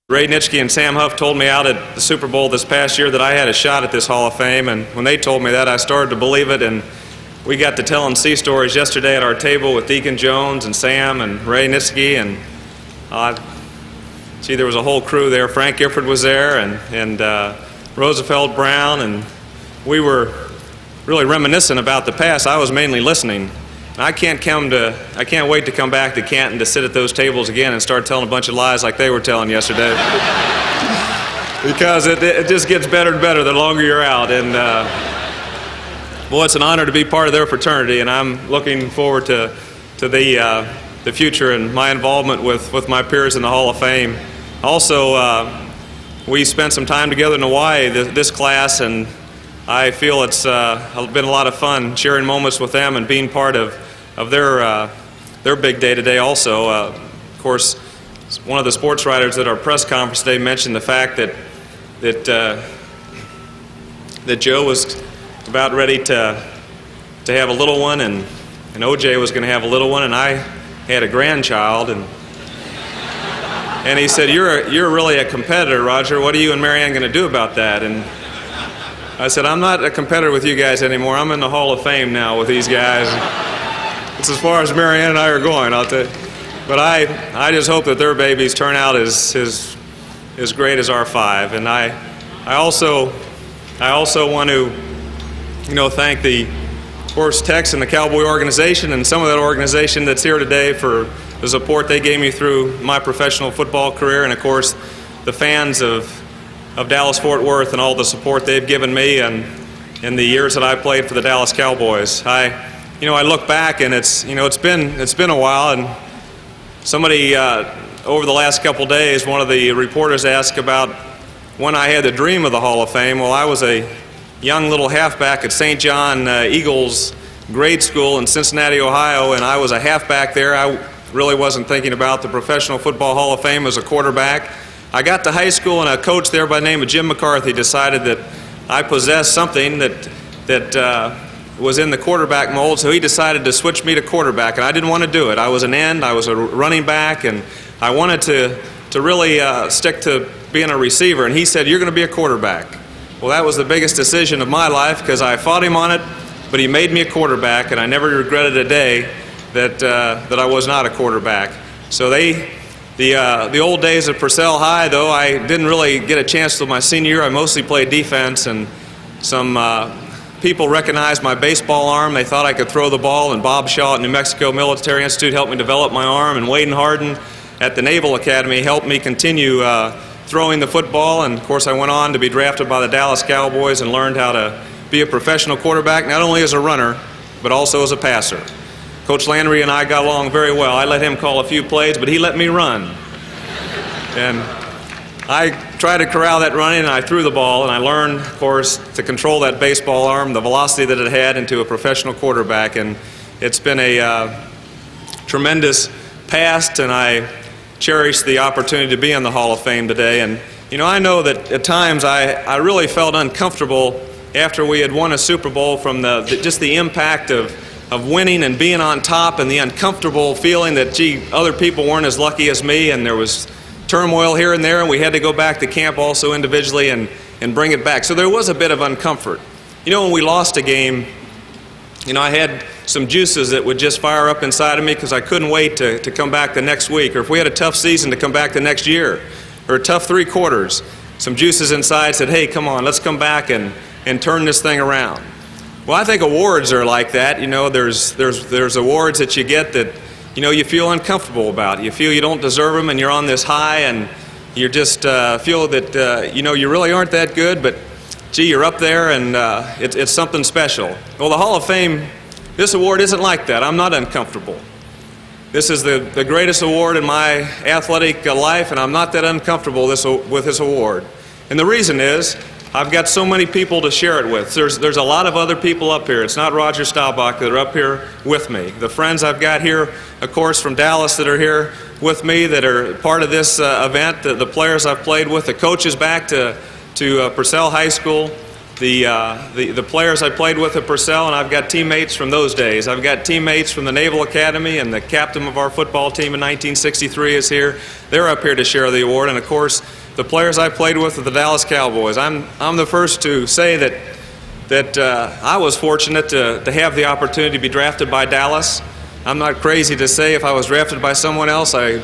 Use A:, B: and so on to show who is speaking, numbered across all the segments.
A: Ray Nitschke and Sam Huff told me out at the Super Bowl this past year that I had a shot at this Hall of Fame, and when they told me that, I started to believe it, and we got to telling sea stories yesterday at our table with Deacon Jones and Sam and Ray Nitschke, and there was a whole crew there. Frank Gifford was there, and Roosevelt Brown, and we were really reminiscent about the past. I was mainly listening. I can't wait to come back to Canton to sit at those tables again and start telling a bunch of lies like they were telling yesterday. Because it just gets better and better the longer you're out. And well, it's an honor to be part of their fraternity, and I'm looking forward to the future and my involvement with my peers in the Hall of Fame. Also, we spent some time together in Hawaii, this class, and I feel it's been a lot of fun sharing moments with them and being part of their big day today also. Of course, one of the sports writers at our press conference today mentioned the fact that Joe was about ready to have a little one, and OJ was going to have a little one, and I had a grandchild, and he said, "You're really a competitor, Roger. What are you and Marianne going to do about that?" And I said, "I'm not a competitor with you guys anymore. I'm in the Hall of Fame now with these guys. It's as far as Marianne and I are going, I'll tell you." But I just hope that their babies turn out as great as our five. And I also want to thank the Horse Techs and the Cowboy organization and some of that organization that's here today for the support they gave me through my professional football career, and of course the fans of Dallas-Fort Worth and all the support they've given me and in the years that I played for the Dallas Cowboys. I look back, and it's been a while, and somebody over the last couple days, one of the reporters asked about when I had the dream of the Hall of Fame. Well, I was a young little halfback at St. John Eagles grade school in Cincinnati, Ohio, and I was a halfback there. I really wasn't thinking about the Professional Football Hall of Fame as a quarterback. I got to high school, and a coach there by the name of Jim McCarthy decided that I possessed something that was in the quarterback mold, so he decided to switch me to quarterback, and I didn't want to do it. I was an end, I was a running back, and I wanted to really stick to being a receiver, and he said, "You're going to be a quarterback." Well, that was the biggest decision of my life because I fought him on it, but he made me a quarterback, and I never regretted a day that I was not a quarterback. So the old days at Purcell High, though, I didn't really get a chance till my senior year. I mostly played defense, and some people recognized my baseball arm. They thought I could throw the ball, and Bob Shaw at New Mexico Military Institute helped me develop my arm, and Wade Harden at the Naval Academy helped me continue throwing the football. And of course I went on to be drafted by the Dallas Cowboys and learned how to be a professional quarterback, not only as a runner, but also as a passer. Coach Landry and I got along very well. I let him call a few plays, but he let me run. And I tried to corral that running, and I threw the ball, and I learned, of course, to control that baseball arm, the velocity that it had, into a professional quarterback. And it's been a tremendous past, and I cherish the opportunity to be in the Hall of Fame today. And I know that at times I really felt uncomfortable after we had won a Super Bowl from just the impact of winning and being on top, and the uncomfortable feeling that, gee, other people weren't as lucky as me, and there was turmoil here and there, and we had to go back to camp also individually and bring it back. So there was a bit of uncomfort. When we lost a game, I had some juices that would just fire up inside of me because I couldn't wait to come back the next week, or if we had a tough season, to come back the next year, or a tough 3 quarters. Some juices inside said, "Hey, come on, let's come back and turn this thing around." Well, I think awards are like that. There's awards that you get that you feel uncomfortable about. You feel you don't deserve them, and you're on this high, and you just feel that you really aren't that good, but gee, you're up there, and it's something special. Well, the Hall of Fame, this award isn't like that. I'm not uncomfortable. This is the greatest award in my athletic life, and I'm not that uncomfortable with this award. And the reason is, I've got so many people to share it with. There's a lot of other people up here. It's not Roger Staubach that are up here with me. The friends I've got here, of course, from Dallas that are here with me, that are part of this event, the players I've played with, the coaches back to Purcell High School, the players I played with at Purcell, and I've got teammates from those days. I've got teammates from the Naval Academy, and the captain of our football team in 1963 is here. They're up here to share the award, and of course, the players I played with the Dallas Cowboys. I'm the first to say that I was fortunate to have the opportunity to be drafted by Dallas. I'm not crazy to say if I was drafted by someone else, I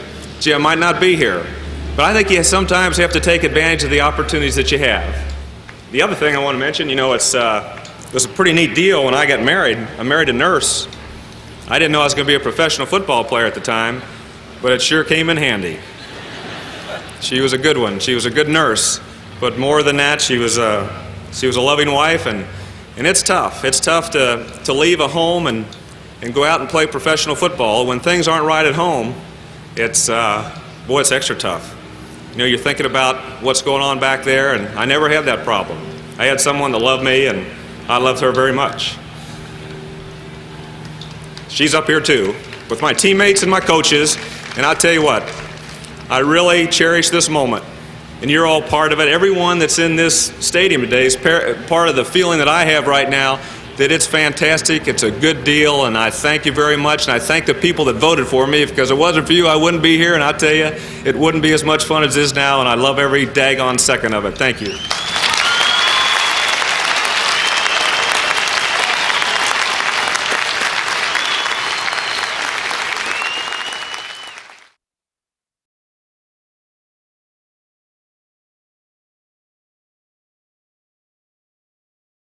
A: might not be here. But I think you sometimes have to take advantage of the opportunities that you have. The other thing I want to mention, it was a pretty neat deal when I got married. I married a nurse. I didn't know I was going to be a professional football player at the time, but it sure came in handy. She was a good one. She was a good nurse, but more than that, she was a loving wife, and it's tough. It's tough to leave a home and go out and play professional football. When things aren't right at home, it's extra tough. You're thinking about what's going on back there, and I never had that problem. I had someone that loved me, and I loved her very much. She's up here too, with my teammates and my coaches, and I'll tell you what, I really cherish this moment, and you're all part of it. Everyone that's in this stadium today is part of the feeling that I have right now, that it's fantastic, it's a good deal, and I thank you very much, and I thank the people that voted for me, because if it wasn't for you, I wouldn't be here, and I'll tell you, it wouldn't be as much fun as it is now, and I love every daggone second of it. Thank you.